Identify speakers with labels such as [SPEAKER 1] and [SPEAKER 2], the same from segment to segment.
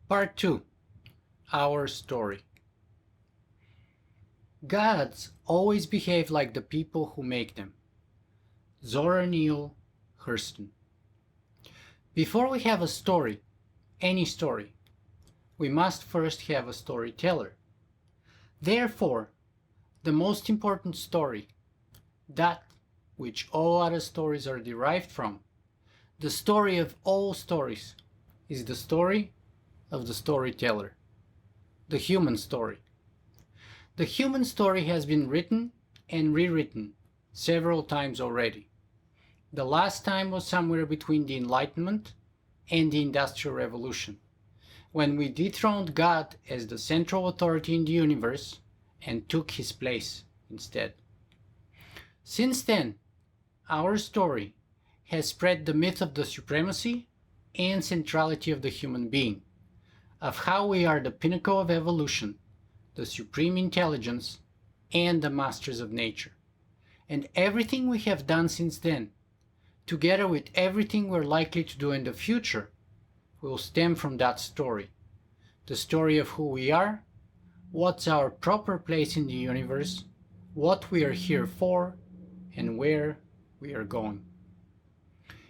[SPEAKER 1] Part 2. Our Story. Gods always behave like the people who make them. Zora Neale Hurston. Before we have a story, any story, we must first have a storyteller. Therefore, the most important story, that which all other stories are derived from, the story of all stories, is the story of the storyteller, the human story. The human story has been written and rewritten several times already. The last time was somewhere between the Enlightenment and the Industrial Revolution, when we dethroned God as the central authority in the universe and took his place instead. Since then, our story has spread the myth of the supremacy and centrality of the human being, of how we are the pinnacle of evolution, the supreme intelligence, and the masters of nature. And everything we have done since then, together with everything we're likely to do in the future, will stem from that story. The story of who we are, what's our proper place in the universe, what we are here for, and where we are going.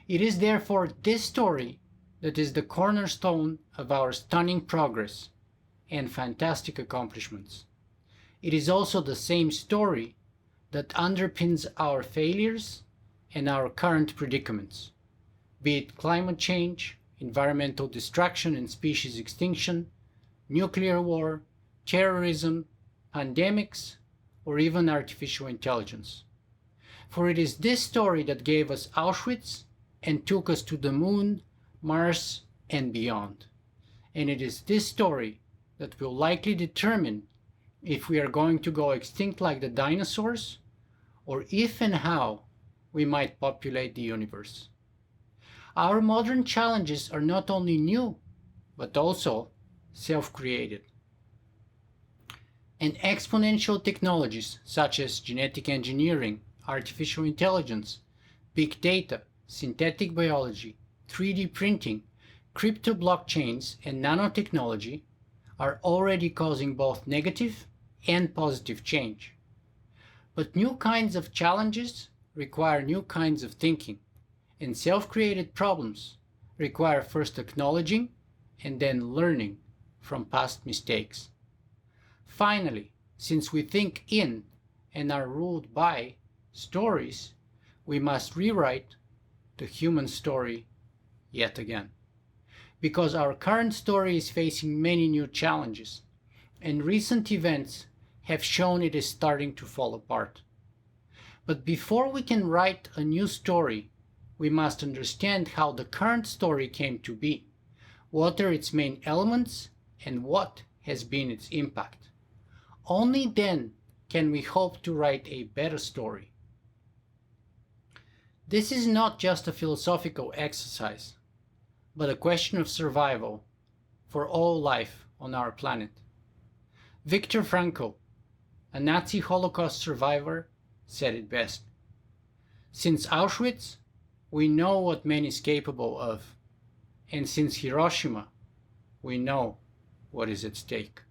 [SPEAKER 1] It is therefore this story that is the cornerstone of our stunning progress and fantastic accomplishments. It is also the same story that underpins our failures and our current predicaments, be it climate change, environmental destruction and species extinction, nuclear war, terrorism, pandemics, or even artificial intelligence. For it is this story that gave us Auschwitz and took us to the moon, Mars, and beyond. And it is this story that will likely determine if we are going to go extinct like the dinosaurs, or if and how we might populate the universe. Our modern challenges are not only new, but also self-created. And exponential technologies such as genetic engineering, artificial intelligence, big data, synthetic biology, 3D printing, crypto blockchains, and nanotechnology are already causing both negative and positive change. But new kinds of challenges require new kinds of thinking, and self-created problems require first acknowledging and then learning from past mistakes. Finally, since we think in and are ruled by stories, we must rewrite the human story yet again. Because our current story is facing many new challenges, and recent events have shown it is starting to fall apart. But before we can write a new story, we must understand how the current story came to be, what are its main elements, and what has been its impact. Only then can we hope to write a better story. This is not just a philosophical exercise, but a question of survival for all life on our planet. Viktor Frankl, a Nazi Holocaust survivor, said it best. Since Auschwitz, we know what man is capable of, and since Hiroshima, we know what is at stake.